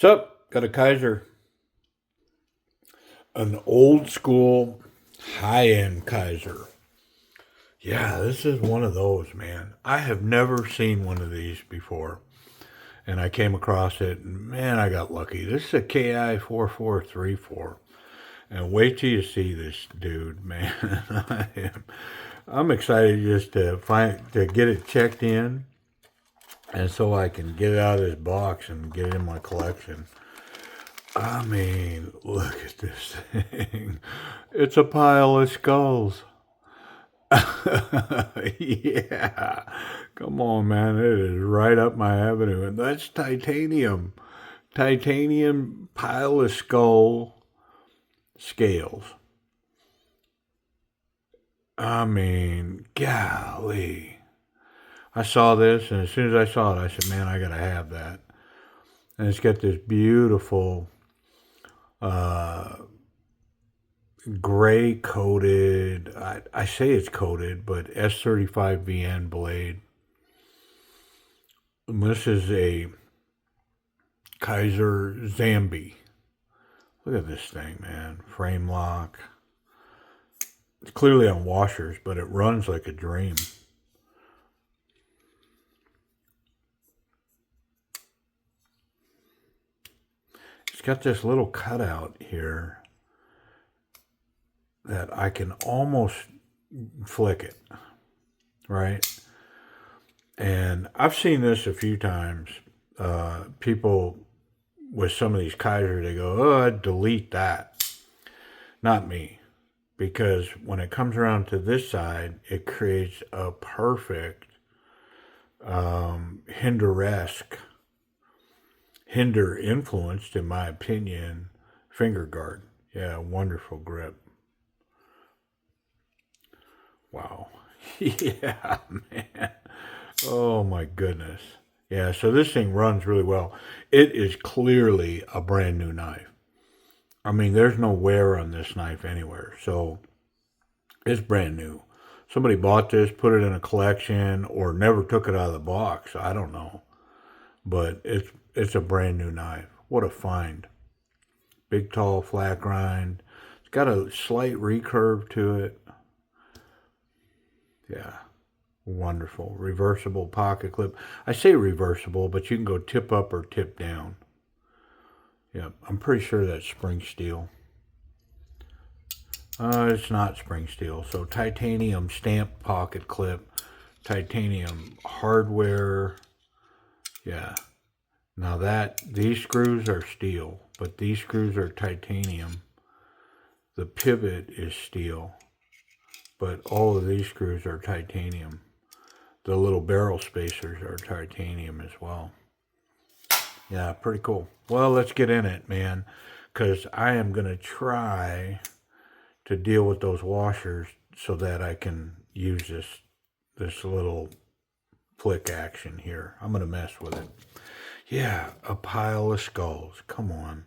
What's up? Got a Kizer, an old school, high end Kizer. Yeah, this is one of those, man. I have never seen one of these before. And I came across it, and man, I got lucky. This is a KI 4434. And wait till you see this dude, man. I'm excited just to get it checked in, and so I can get it out of this box and get it in my collection. I mean, look at this thing. It's a pile of skulls. Yeah. Come on, man. It is right up my avenue. And that's titanium. Titanium pile of skull scales. I mean, golly. I saw this, and as soon as I saw it, I said, man, I got to have that. And it's got this beautiful uh, gray coated, I say it's coated, but S35VN blade. And this is a Kizer Zambi. Look at this thing, man. Frame lock. It's clearly on washers, but it runs like a dream. It's got this little cutout here that I can almost flick it, right? And I've seen this a few times. People with some of these Kizer, they go, oh, I'd delete that. Not me. Because when it comes around to this side, it creates a perfect Hinder influenced, in my opinion, finger guard. Yeah, wonderful grip. Wow. Yeah, man. Oh my goodness. Yeah, so this thing runs really well. It is clearly a brand new knife. I mean, there's no wear on this knife anywhere. So it's brand new. Somebody bought this, put it in a collection, or never took it out of the box. I don't know. But it's a brand new knife. What a find. Big, tall, flat grind. It's got a slight recurve to it. Yeah. Wonderful. Reversible pocket clip. I say reversible, but you can go tip up or tip down. Yeah, I'm pretty sure that's spring steel. It's not spring steel. So titanium stamped pocket clip. Titanium hardware. Yeah. Now these screws are steel, but these screws are titanium. The pivot is steel, but all of these screws are titanium. The little barrel spacers are titanium as well. Yeah, pretty cool. Well, let's get in it, man, because I am going to try to deal with those washers so that I can use this little flick action here. I'm going to mess with it. Yeah, a pile of skulls. Come on.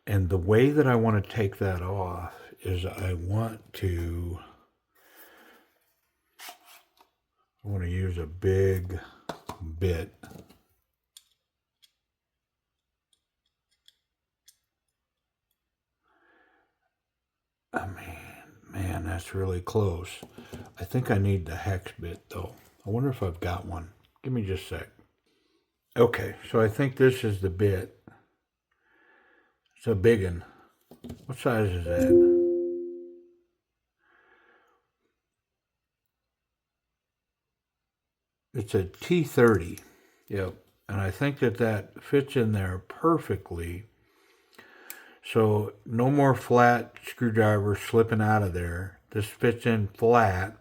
And the way that I want to take that off is I want to use a big bit. I mean, man, that's really close. I think I need the hex bit, though. I wonder if I've got one. Give me just a sec. Okay, so I think this is the bit. It's a big one. What size is that? It's a T30. Yep. And I think that fits in there perfectly. So no more flat screwdriver slipping out of there. This fits in flat.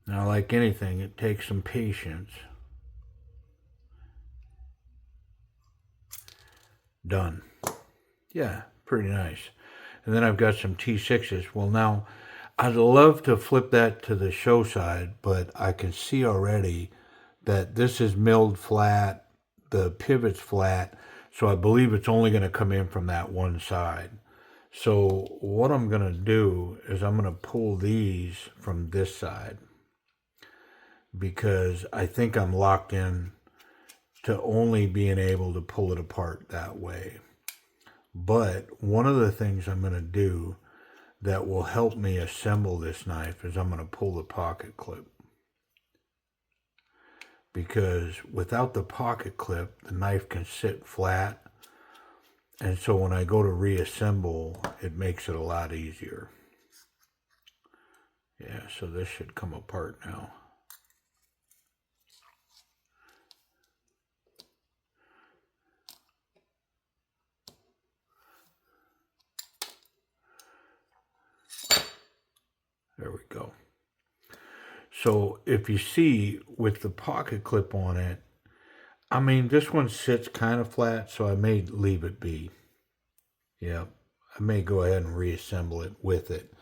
Now, like anything, it takes some patience. Done. Yeah, pretty nice. And then I've got some T6s. Well, now, I'd love to flip that to the show side, but I can see already that this is milled flat, the pivot's flat, so I believe it's only going to come in from that one side. So what I'm going to do is I'm going to pull these from this side. because I think I'm locked in to only being able to pull it apart that way. But one of the things I'm going to do that will help me assemble this knife is I'm going to pull the pocket clip. Because without the pocket clip, the knife can sit flat. And so when I go to reassemble, it makes it a lot easier. Yeah, so this should come apart now. There we go. So if you see with the pocket clip on it, I mean, this one sits kind of flat, so I may leave it be. Yeah, I may go ahead and reassemble it with it.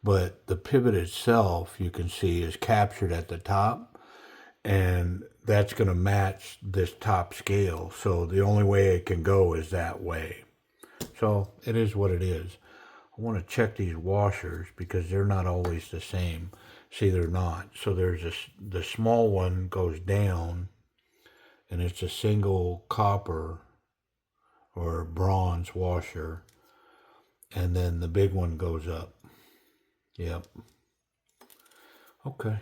But the pivot itself, you can see, is captured at the top, and that's going to match this top scale. So the only way it can go is that way. So it is what it is. I want to check these washers because they're not always the same. See, they're not. So there's the small one goes down, and it's a single copper or bronze washer, and then the big one goes up. Yep. Okay.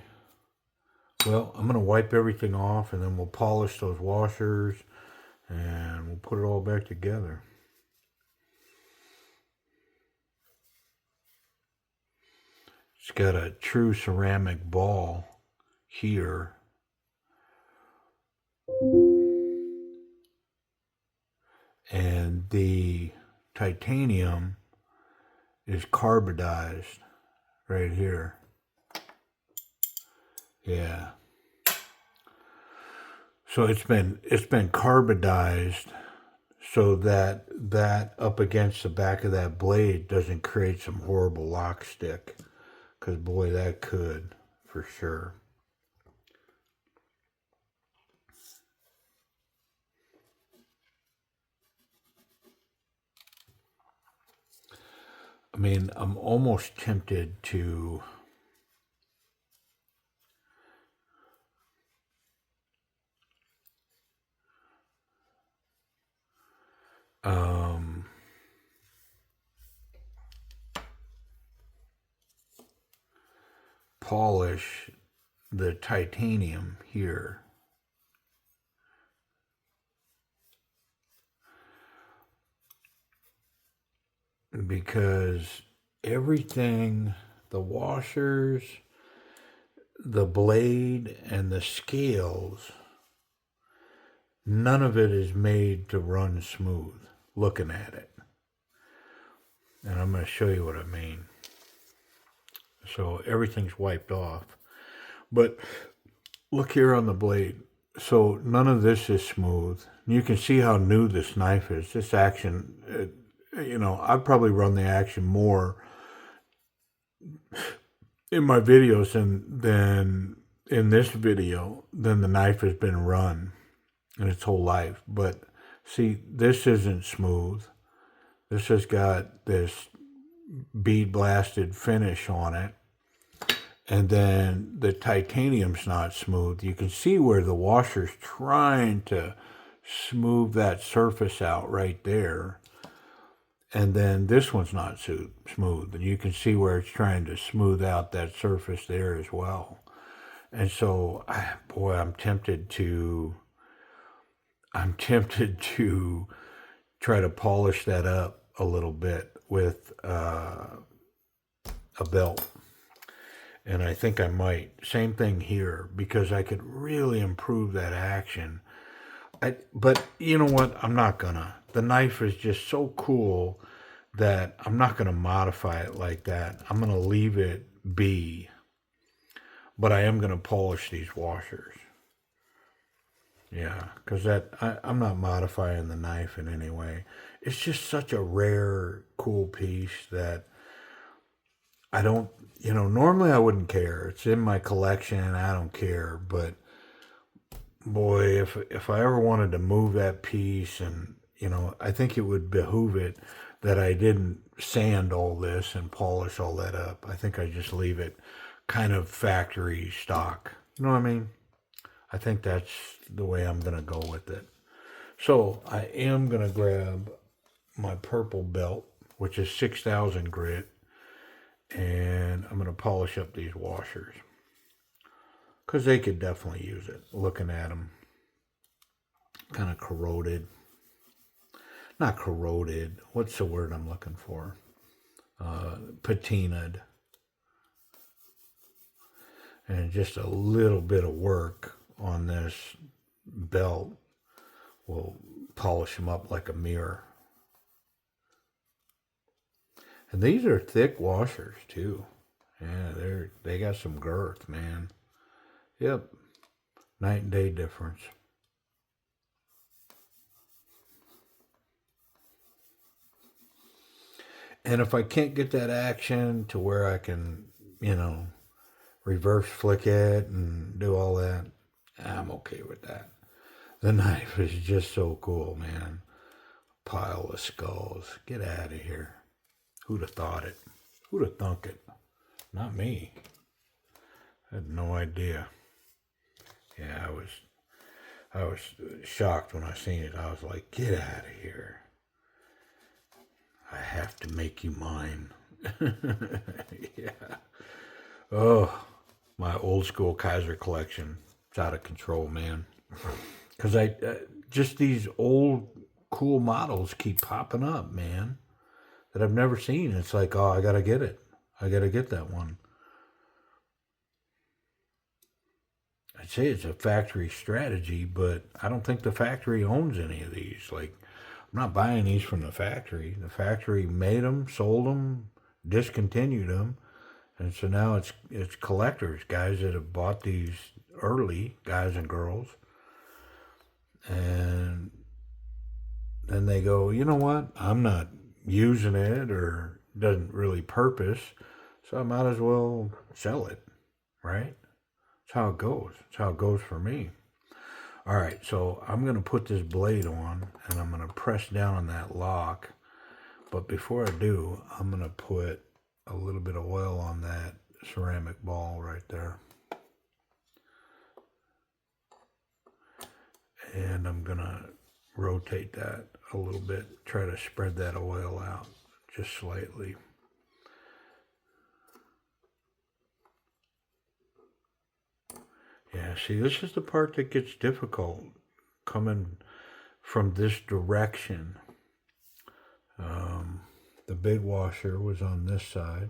Well, I'm going to wipe everything off, and then we'll polish those washers, and we'll put it all back together. It's got a true ceramic ball here. And the titanium is carbidized right here. Yeah. So it's been carbidized so that up against the back of that blade doesn't create some horrible lock stick. Because boy, that could, for sure. I mean, I'm almost tempted to polish the titanium here. Because everything, the washers, the blade, and the scales, none of it is made to run smooth looking at it. And I'm going to show you what I mean. So everything's wiped off. But look here on the blade. So none of this is smooth. You can see how new this knife is. This action, I've probably run the action more in my videos than in this video than the knife has been run in its whole life. But see, this isn't smooth. This has got this bead blasted finish on it. And then the titanium's not smooth. You can see where the washer's trying to smooth that surface out right there. And then this one's not smooth. And you can see where it's trying to smooth out that surface there as well. And so, boy, I'm tempted to try to polish that up a little bit with a belt. And I think I might. Same thing here, because I could really improve that action. But you know what? I'm not gonna. The knife is just so cool that I'm not gonna modify it like that. I'm gonna leave it be. But I am gonna polish these washers. Yeah, because I'm not modifying the knife in any way. It's just such a rare, cool piece that I don't, normally I wouldn't care. It's in my collection and I don't care. But boy, if I ever wanted to move that piece, and, I think it would behoove it that I didn't sand all this and polish all that up. I think I just leave it kind of factory stock. You know what I mean? I think that's the way I'm going to go with it. So I am going to grab my purple belt, which is 6,000 grit, and I'm going to polish up these washers because they could definitely use it. Looking at them, kind of corroded. Not corroded. What's the word I'm looking for? Patinaed. And just a little bit of work on this belt will polish them up like a mirror. And these are thick washers too. Yeah, they got some girth, man. Yep. Night and day difference. And if I can't get that action to where I can, reverse flick it and do all that, I'm okay with that. The knife is just so cool, man. Pile of skulls. Get out of here. Who'd have thought it? Who'd have thunk it? Not me. I had no idea. Yeah, I was shocked when I seen it. I was like, get out of here. I have to make you mine. Yeah. Oh, my old school Kizer collection. It's out of control, man. Because just these old cool models keep popping up, man, that I've never seen. It's like, oh, I got to get it. I got to get that one. I'd say it's a factory strategy, but I don't think the factory owns any of these. Like, I'm not buying these from the factory. The factory made them, sold them, discontinued them, and so now it's collectors, guys that have bought these early, guys and girls, and then they go, you know what? I'm not using it or doesn't really purpose, so I might as well sell it, right? That's how it goes. That's how it goes for me. All right, so I'm going to put this blade on and I'm going to press down on that lock. But before I do, I'm going to put a little bit of oil on that ceramic ball right there. And I'm going to rotate that a little bit, try to spread that oil out just slightly. Yeah, see, this is the part that gets difficult coming from this direction. The big washer was on this side.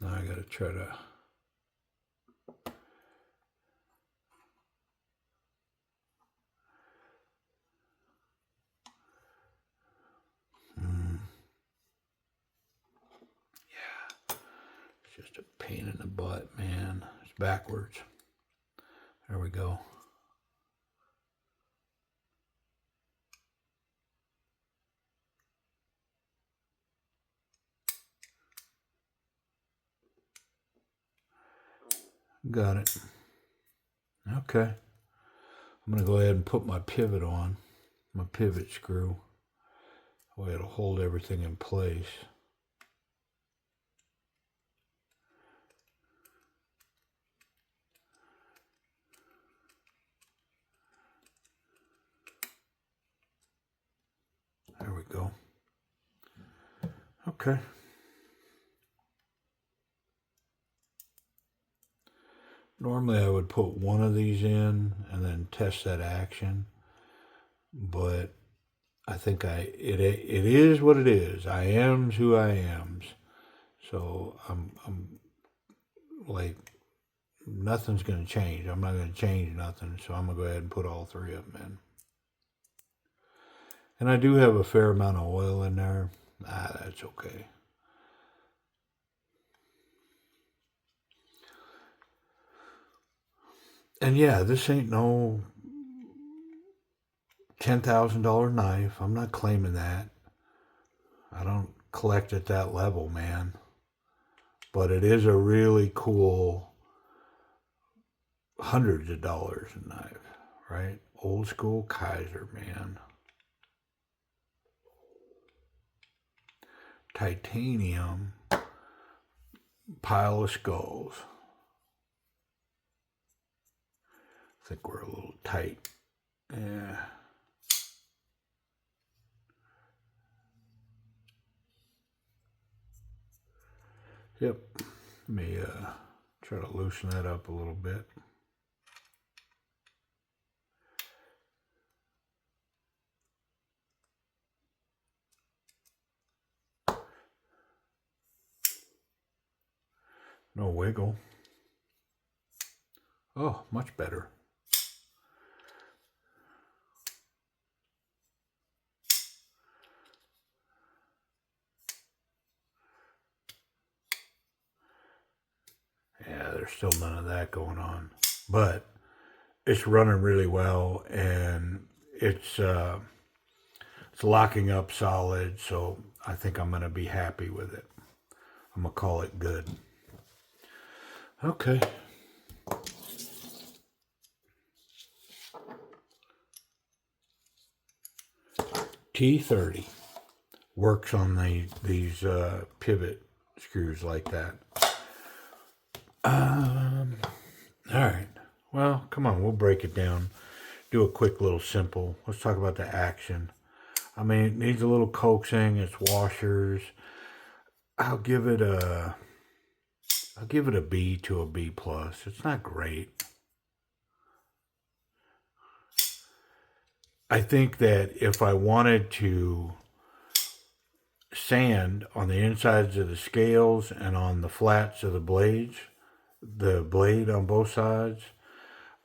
Now I got to try to just a pain in the butt, man. It's backwards. There we go. Got it. Okay. I'm going to go ahead and put my pivot on, my pivot screw. That way it'll hold everything in place. There we go. Okay. Normally I would put one of these in and then test that action, but I think it is what it is. I am's who I am's. So I'm like, nothing's going to change. I'm not going to change nothing. So I'm going to go ahead and put all three of them in. And I do have a fair amount of oil in there. That's okay. And yeah, this ain't no $10,000 knife. I'm not claiming that. I don't collect at that level, man. But it is a really cool hundreds of dollars a knife. right? Old school Kizer, man. Titanium pile of skulls. I think we're a little tight. Yeah. Yep. Let me try to loosen that up a little bit. No wiggle. Oh, much better. Yeah, there's still none of that going on. But it's running really well, and it's locking up solid, so I think I'm going to be happy with it. I'm going to call it good. Okay. T30 works on these pivot screws like that. All right. Well, come on, we'll break it down. Do a quick little simple. Let's talk about the action. I mean, it needs a little coaxing. It's washers. I'll give it a B to a B plus. It's not great. I think that if I wanted to sand on the insides of the scales and on the flats of the blades, the blade on both sides,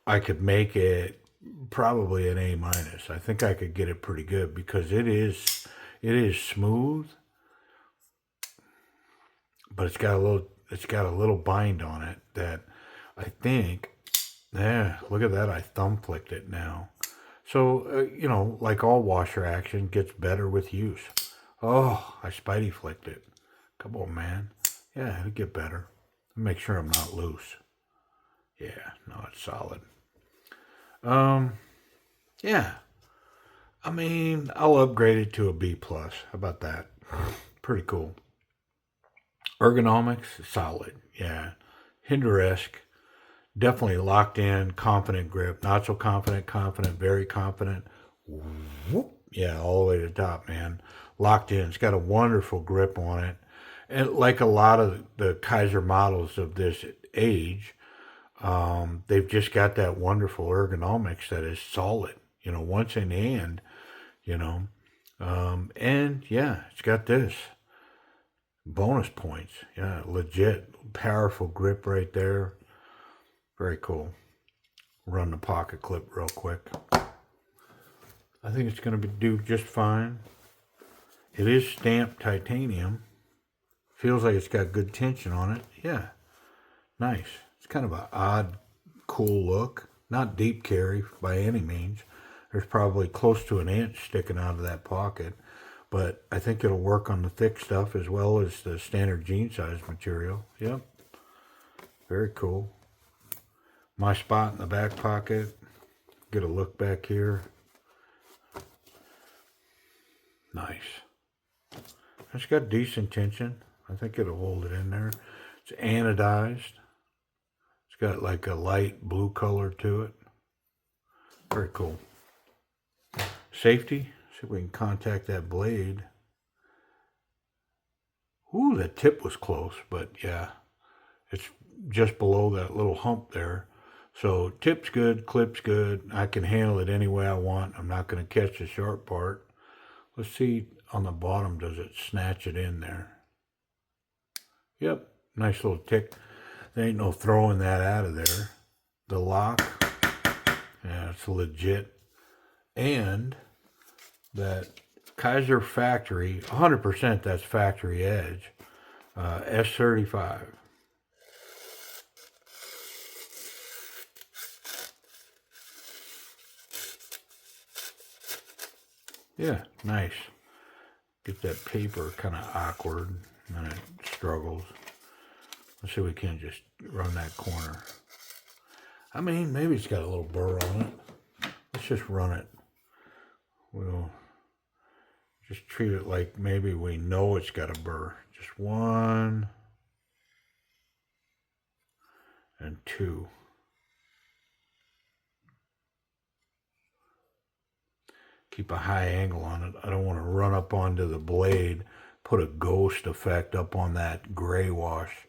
I could make it probably an A minus. I think I could get it pretty good because it is smooth, but it's got a little bind on it that I think, yeah, look at that, I thumb flicked it now. So, like all washer action, gets better with use. Oh, I spidey flicked it. Come on, man. Yeah, it'll get better. Make sure I'm not loose. Yeah, no, it's solid. Yeah. I mean, I'll upgrade it to a B plus. How about that? Pretty cool. Ergonomics, solid. Yeah. Hinder-esque. Definitely locked in, confident grip. Not so confident, very confident. Whoop. Yeah, all the way to the top, man. Locked in. It's got a wonderful grip on it. And like a lot of the Kizer models of this age, they've just got that wonderful ergonomics that is solid, once in hand, you know. And yeah, it's got this bonus points. Yeah, legit, powerful grip right there. Very cool. Run the pocket clip real quick. I think it's going to do just fine. It is stamped titanium. Feels like it's got good tension on it. Yeah, nice. It's kind of an odd, cool look. Not deep carry by any means. There's probably close to an inch sticking out of that pocket. But I think it'll work on the thick stuff as well as the standard jean size material. Yep. Very cool. My spot in the back pocket. Get a look back here. Nice. It's got decent tension. I think it'll hold it in there. It's anodized. It's got like a light blue color to it. Very cool. Safety. See if we can contact that blade. Ooh, that tip was close, but yeah. It's just below that little hump there. So tip's good, clip's good. I can handle it any way I want. I'm not going to catch the sharp part. Let's see on the bottom, does it snatch it in there? Yep, nice little tick. There ain't no throwing that out of there. The lock, yeah, it's legit. And that Kizer factory, 100% that's factory edge, S35. Yeah, nice. Get that paper kind of awkward, and it struggles. Let's see if we can just run that corner. I mean, maybe it's got a little burr on it. Let's just run it. We'll just treat it like maybe we know it's got a burr. Just 1 and 2. Keep a high angle on it. I don't want to run up onto the blade, put a ghost effect up on that gray wash.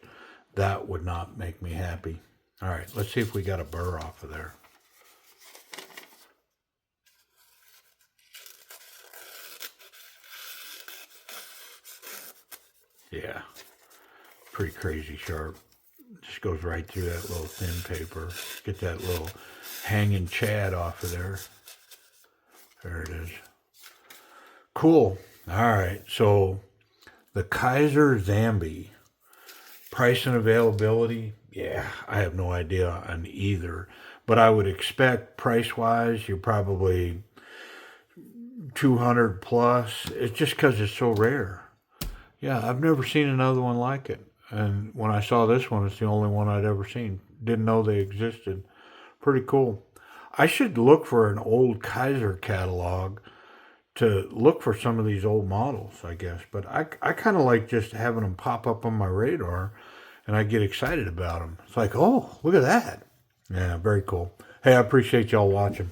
That would not make me happy. All right, let's see if we got a burr off of there. Yeah, pretty crazy sharp. Just goes right through that little thin paper. Get that little hanging chad off of there. There it is. Cool. All right, so the Kizer Zambi. Price and availability, yeah, I have no idea on either. But I would expect price-wise, you're probably 200 plus. It's just because it's so rare. Yeah, I've never seen another one like it. And when I saw this one, it's the only one I'd ever seen. Didn't know they existed. Pretty cool. I should look for an old Kizer catalog to look for some of these old models, I guess. But I kind of like just having them pop up on my radar, and I get excited about them. It's like, oh, look at that. Yeah, very cool. Hey, I appreciate y'all watching.